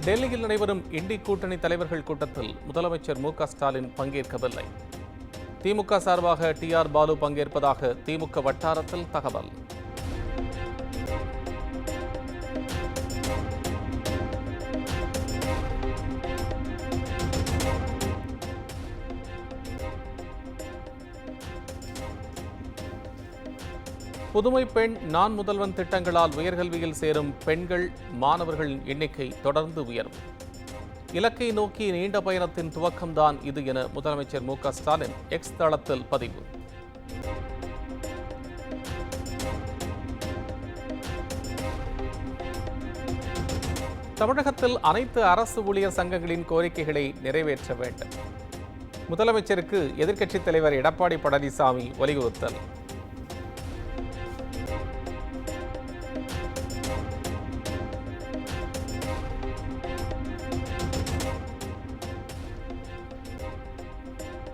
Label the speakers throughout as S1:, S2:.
S1: டெல்லியில் நடைபெறும் இண்டி கூட்டணி தலைவர்கள் கூட்டத்தில் முதலமைச்சர் மு.க.ஸ்டாலின் பங்கேற்கவில்லை. திமுக சார்பாக டி.ஆர். பாலு பங்கேற்பதாக திமுக வட்டாரத்தில் தகவல். புதுமை பெண் நான் முதல்வன் திட்டங்களால் உயர்கல்வியில் சேரும் பெண்கள் மாணவர்களின் எண்ணிக்கை தொடர்ந்து உயரும். இலக்கை நோக்கி நீண்ட பயணத்தின் துவக்கம்தான் இது என முதலமைச்சர் மு.க.ஸ்டாலின் எக்ஸ் தளத்தில் பதிவு. தமிழகத்தில் அனைத்து அரசு ஊழியர் சங்கங்களின் கோரிக்கைகளை நிறைவேற்ற வேண்டும். முதலமைச்சருக்கு எதிர்க்கட்சித் தலைவர் எடப்பாடி பழனிசாமி வலியுறுத்தல்.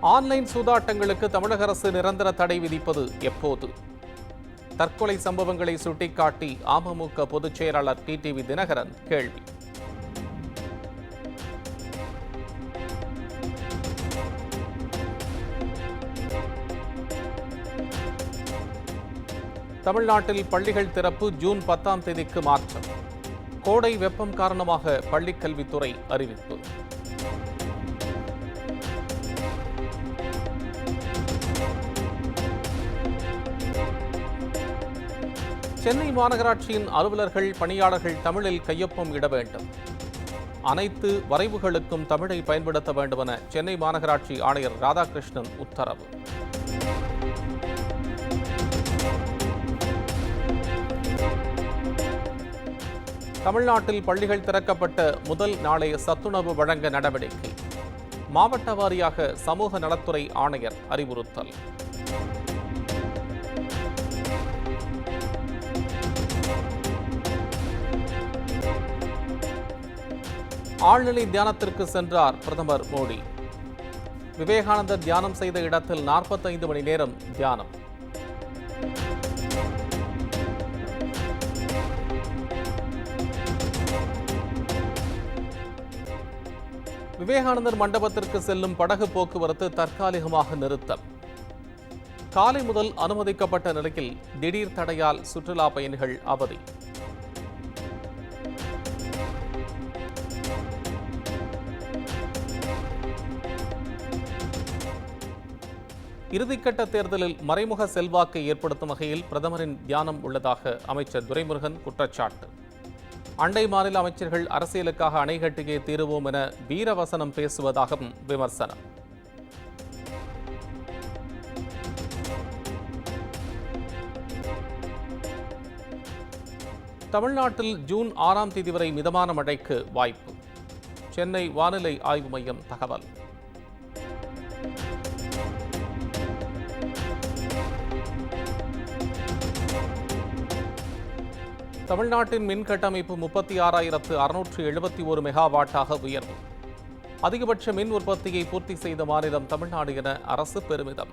S1: ஆன்லைன் சூதாட்டங்களுக்கு தமிழக அரசு நிரந்தர தடை விதிப்பது எப்போது? தற்கொலை சம்பவங்களை சுட்டிக்காட்டி அமமுக பொதுச் செயலாளர் டிடிவி தினகரன் கேள்வி. தமிழ்நாட்டில் பள்ளிகள் திறப்பு ஜூன் 10ஆம் தேதிக்கு மாற்றம். கோடை வெப்பம் காரணமாக பள்ளிக்கல்வித்துறை அறிவிப்பு. சென்னை மாநகராட்சியின் அலுவலர்கள் பணியாளர்கள் தமிழில் கையொப்பம் இட வேண்டும். அனைத்து வரைவுகளுக்கும் தமிழை பயன்படுத்த வேண்டும் என சென்னை மாநகராட்சி ஆணையர் ராதாகிருஷ்ணன் உத்தரவு. தமிழ்நாட்டில் பள்ளிகள் திறக்கப்பட்ட முதல் நாளே சத்துணவு வழங்க நடவடிக்கை. மாவட்ட வாரியாக சமூக நலத்துறை ஆணையர் அறிவுறுத்தல். ஆழ்நிலை தியானத்திற்கு சென்றார் பிரதமர் மோடி. விவேகானந்தர் தியானம் செய்த இடத்தில் 45 மணி நேரம் தியானம். விவேகானந்தர் மண்டபத்திற்கு செல்லும் படகு போக்குவரத்து தற்காலிகமாக நிறுத்தம். காலை முதல் அனுமதிக்கப்பட்ட நிலையில் திடீர் தடையால் சுற்றுலா பயணிகள் அவதி. இறுதிக்கட்ட தேர்தலில் மறைமுக செல்வாக்கை ஏற்படுத்தும் வகையில் பிரதமரின் தியானம் உள்ளதாக அமைச்சர் துரைமுருகன் குற்றச்சாட்டு. அண்டை மாநில அமைச்சர்கள் அரசியலுக்காக அணை கட்டியே தீருவோம் என வீரவசனம் பேசுவதாகவும் விமர்சனம். தமிழ்நாட்டில் ஜூன் 6ஆம் தேதி வரை மிதமான மழைக்கு வாய்ப்பு. சென்னை வானிலை ஆய்வு மையம் தகவல். தமிழ்நாட்டின் மின் கட்டமைப்பு 36,671 மெகாவாட்டாக உயர்வு. அதிகபட்ச மின் உற்பத்தியை பூர்த்தி செய்த மாநிலம் தமிழ்நாடு என அரசு பெருமிதம்.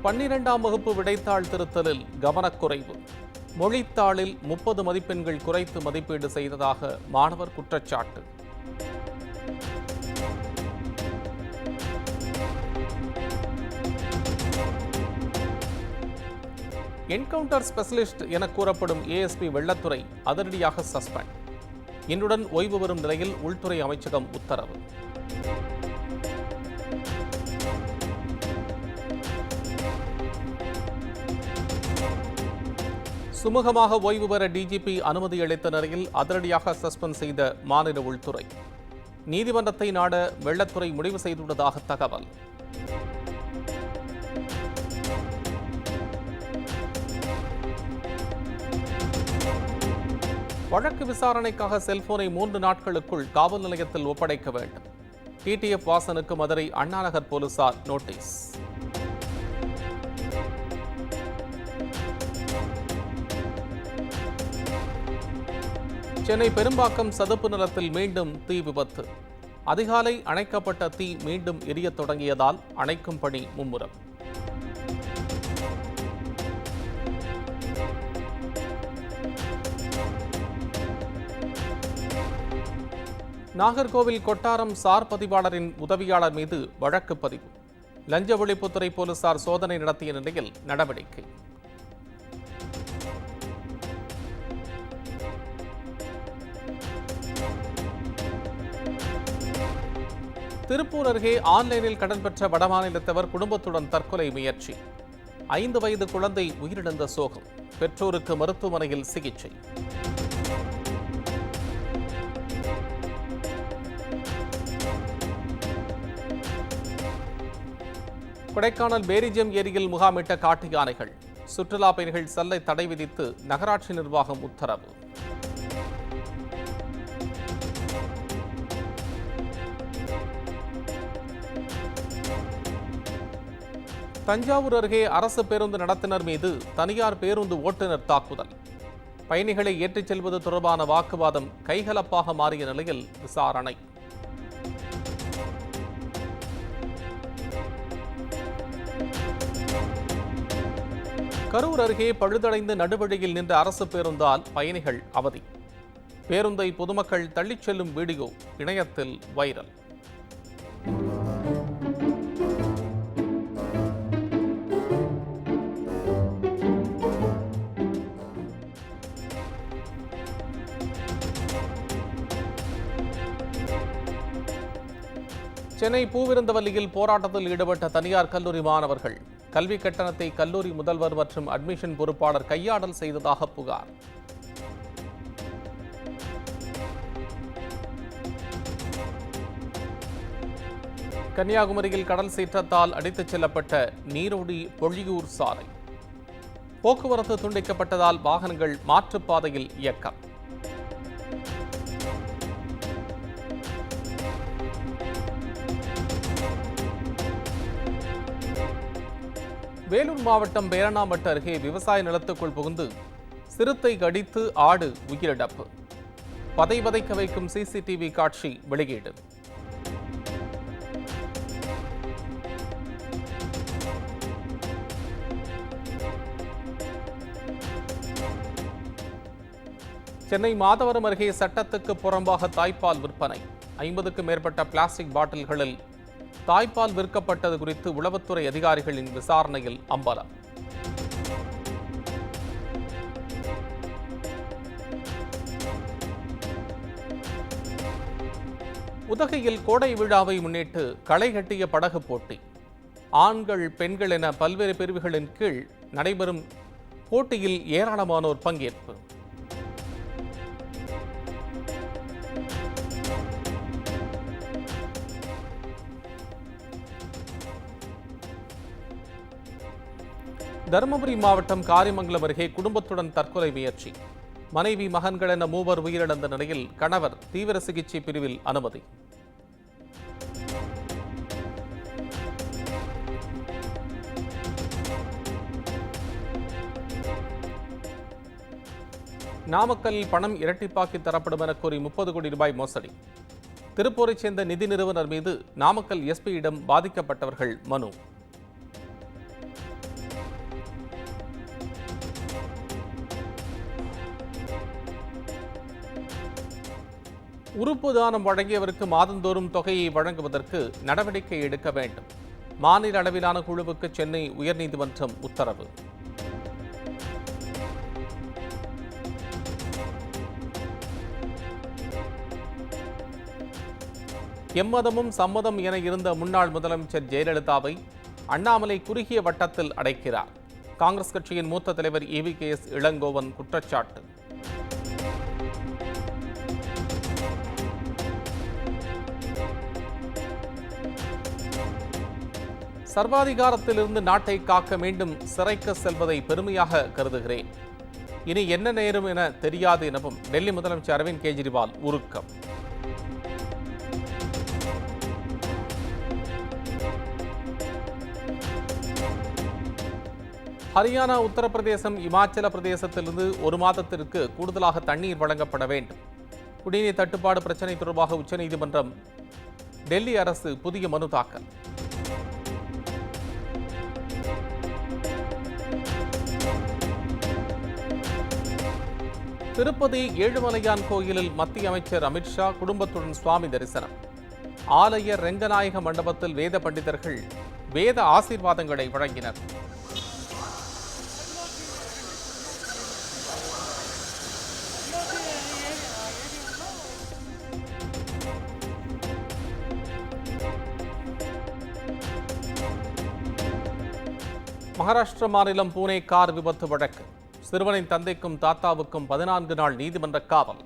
S1: பன்னிரண்டாம் வகுப்பு விடைத்தாள் திருத்தலில் கவனக்குறைவு. மொழித்தாளில் 30 மதிப்பெண்கள் குறைத்து மதிப்பீடு செய்ததாக மாணவர் குற்றச்சாட்டு. என்கவுண்டர் ஸ்பெஷலிஸ்ட் என கூறப்படும் ஏஎஸ்பி வெள்ளத்துறை அதிரடியாக சஸ்பெண்ட். இன்றுடன் ஓய்வு பெறும் நிலையில் உள்துறை அமைச்சகம் உத்தரவு. சுமூகமாக ஓய்வு பெற டிஜிபி அனுமதி அளித்த நிலையில் அதிரடியாக சஸ்பெண்ட் செய்த மாநில உள்துறை. நீதிமன்றத்தை நாட வெள்ளத்துறை முடிவு செய்துள்ளதாக தகவல். வழக்கு விசாரணைக்காக செல்போனை 3 நாட்களுக்குள் காவல் நிலையத்தில் ஒப்படைக்க வேண்டும். டிடிஎஃப் வாசனுக்கு மதுரை அண்ணாநகர் போலீசார் நோட்டீஸ். சென்னை பெரும்பாக்கம் சதுப்பு நிலத்தில் மீண்டும் தீ விபத்து. அதிகாலை அணைக்கப்பட்ட தீ மீண்டும் எரியத் தொடங்கியதால் அணைக்கும் பணி மும்முரம். நாகர்கோவில் கொட்டாரம் சார் பதிவாளரின் உதவியாளர் மீது வழக்கு பதிவு. லஞ்ச ஒழிப்புத்துறை போலீசார் சோதனை நடத்திய நிலையில் நடவடிக்கை. திருப்பூர் அருகே ஆன்லைனில் கடன் பெற்ற வடமாநிலத்தவர் குடும்பத்துடன் தற்கொலை முயற்சி. 5 வயது குழந்தை உயிரிழந்த சோகம். பெற்றோருக்கு மருத்துவமனையில் சிகிச்சை. கொடைக்கானல் பேரிஜம் ஏரியில் முகாமிட்ட காட்டு யானைகள். சுற்றுலா பயணிகள் செல்ல தடை விதித்து நகராட்சி நிர்வாகம் உத்தரவு. தஞ்சாவூர் அருகே அரசு பேருந்து நடத்துனர் மீது தனியார் பேருந்து ஓட்டுநர் தாக்குதல். பயணிகளை ஏற்றிச் செல்வது தொடர்பான வாக்குவாதம் கைகலப்பாக மாறிய நிலையில் விசாரணை. கரூர் அருகே பழுதடைந்து நடுவழியில் நின்ற அரசு பேருந்தால் பயணிகள் அவதி. பேருந்தை பொதுமக்கள் தள்ளிச் செல்லும் வீடியோ இணையத்தில் வைரல். சென்னை பூவிருந்தவல்லியில் போராட்டத்தில் ஈடுபட்ட தனியார் கல்லூரி மாணவர்கள். கல்வி கட்டணத்தை கல்லூரி முதல்வர் மற்றும் அட்மிஷன் பொறுப்பாளர் கையாடல் செய்ததாக புகார். கன்னியாகுமரியில் கடல் சீற்றத்தால் அடித்துச் செல்லப்பட்ட நீரோடி பொழியூர் சாலை. போக்குவரத்து துண்டிக்கப்பட்டதால் வாகனங்கள் மாற்றுப்பாதையில் இயக்கம். வேலூர் மாவட்டம் பேரணாம்பட்டு அருகே விவசாய நிலத்துக்குள் புகுந்து சிறுத்தை கடித்து ஆடு உயிரிழப்பு. பதைவதைக்க வைக்கும் சிசிடிவி காட்சி வெளியீடு. சென்னை மாதவரம் அருகே சட்டத்துக்கு புறம்பாக தாய்ப்பால் விற்பனை. 50க்கும் மேற்பட்ட பிளாஸ்டிக் பாட்டில்களில் தாய்ப்பால் விற்கப்பட்டது குறித்து உளவுத்துறை அதிகாரிகளின் விசாரணையில் அம்பலம். உதகையில் கோடை விழாவை முன்னிட்டு களை கட்டிய படகு போட்டி. ஆண்கள் பெண்கள் என பல்வேறு பிரிவுகளின் கீழ் நடைபெறும் போட்டியில் ஏராளமானோர் பங்கேற்பு. தருமபுரி மாவட்டம் காரிமங்கலம் அருகே குடும்பத்துடன் தற்கொலை முயற்சி. மனைவி மகன்கள் என 3 உயிரிழந்த நிலையில் கணவர் தீவிர சிகிச்சை பிரிவில் அனுமதி. நாமக்கல்லில் பணம் இரட்டிப்பாக்கி தரப்படும் என கூறி 30 கோடி ரூபாய் மோசடி. திருப்பூரைச் சேர்ந்த நிதி நிறுவனர் மீது நாமக்கல் எஸ்பியிடம் பாதிக்கப்பட்டவர்கள் மனு. உறுப்பு தானம் வழங்கியவருக்கு மாதந்தோறும் தொகையை வழங்குவதற்கு நடவடிக்கை எடுக்க வேண்டும். மாநில அளவிலான குழுவுக்கு சென்னை உயர்நீதிமன்றம் உத்தரவு. எம்மதமும் சம்மதம் என இருந்த முன்னாள் முதலமைச்சர் ஜெயலலிதாவை அண்ணாமலை குறுகிய வட்டத்தில் அடைக்கிறார். காங்கிரஸ் கட்சியின் மூத்த தலைவர் EVKS இளங்கோவன் குற்றச்சாட்டு. சர்வாதிகாரத்திலிருந்து நாட்டை காக்க மீண்டும் சிறைக்கு செல்வதை பெருமையாக கருதுகிறேன். இனி என்ன நேரும் என தெரியாது எனவும் டெல்லி முதலமைச்சர் அரவிந்த் கெஜ்ரிவால் உருக்கம். ஹரியானா, உத்தரப்பிரதேசம், இமாச்சல பிரதேசத்திலிருந்து 1 மாதத்திற்கு கூடுதலாக தண்ணீர் வழங்கப்பட வேண்டும். குடிநீர் தட்டுப்பாடு பிரச்சினை தொடர்பாக உச்சநீதிமன்றம் டெல்லி அரசு புதிய மனு தாக்கல். திருப்பதி ஏழுமலையான் கோயிலில் மத்திய அமைச்சர் அமித்ஷா குடும்பத்துடன் சுவாமி தரிசனம். ஆலய ரெங்கநாயக மண்டபத்தில் வேத பண்டிதர்கள் வேத ஆசீர்வாதங்களை வழங்கினர். மகாராஷ்டிர மாநிலம் பூனே கார் விபத்து வழக்கு. சிறுவனின் தந்தைக்கும் தாத்தாவுக்கும் 14 நாள் நீதிமன்ற காவல்.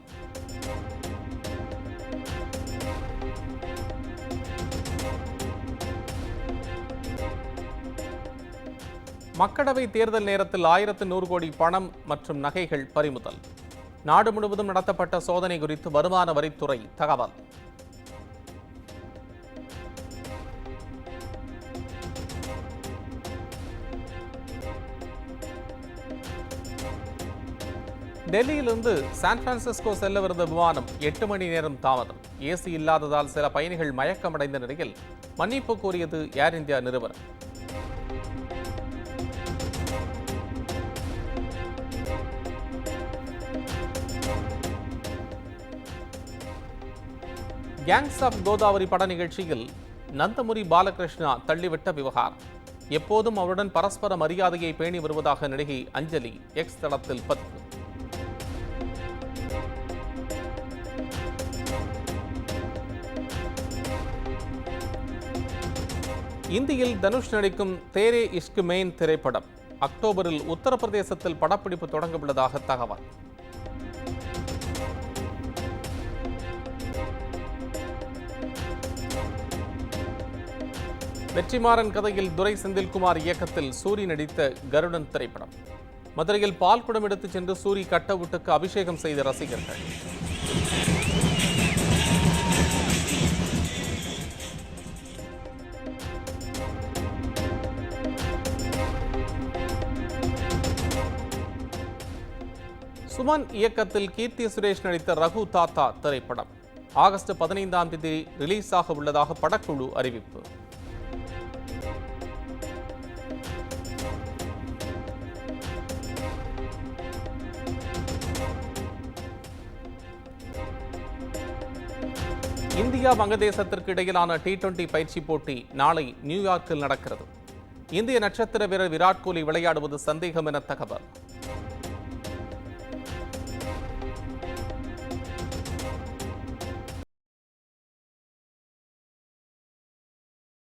S1: மக்களவை தேர்தல் நேரத்தில் 1100 கோடி பணம் மற்றும் நகைகள் பறிமுதல். நாடு முழுவதும் நடத்தப்பட்ட சோதனை குறித்து வருமான வரித்துறை தகவல். டெல்லியிலிருந்து சான் பிரான்சிஸ்கோ செல்லவிருந்த விமானம் 8 மணி நேரம் தாமதம். ஏசி இல்லாததால் சில பயணிகள் மயக்கமடைந்த நிலையில் மன்னிப்பு கோரியது ஏர் இந்தியா நிறுவனம். கேங்ஸ் ஆஃப் கோதாவரி பட நிகழ்ச்சியில் நந்தமுரி பாலகிருஷ்ணா தள்ளிவிட்ட விவகாரம். எப்போதும் அவருடன் பரஸ்பர மரியாதையை பேணி வருவதாக நடிகை அஞ்சலி எக்ஸ் தளத்தில் பதிவு. இந்தியில் தனுஷ் நடிக்கும் தேரே இஷ்க் மெயின் திரைப்படம் அக்டோபரில் உத்தரப்பிரதேசத்தில் படப்பிடிப்பு தொடங்கவுள்ளதாக தகவல். வெற்றிமாறன் கதையில் துரை செந்தில்குமார் இயக்கத்தில் சூரி நடித்த கருடன் திரைப்படம். மதுரையில் பால் குடம் எடுத்துச் சென்று சூரி கட்டவுட்டுக்கு அபிஷேகம் செய்த ரசிகர்கள். சுமன் இயக்கத்தில் கீர்த்தி சுரேஷ் நடித்த ரகு தாத்தா திரைப்படம் ஆகஸ்ட் 15ஆம் தேதி ரிலீஸ் ஆக உள்ளதாக படக்குழு அறிவிப்பு. இந்தியா வங்கதேசத்திற்கு இடையிலான T20 பயிற்சி போட்டி நாளை நியூயார்க்கில் நடக்கிறது. இந்திய நட்சத்திர வீரர் விராட் கோலி விளையாடுவது சந்தேகம் என தகவல்.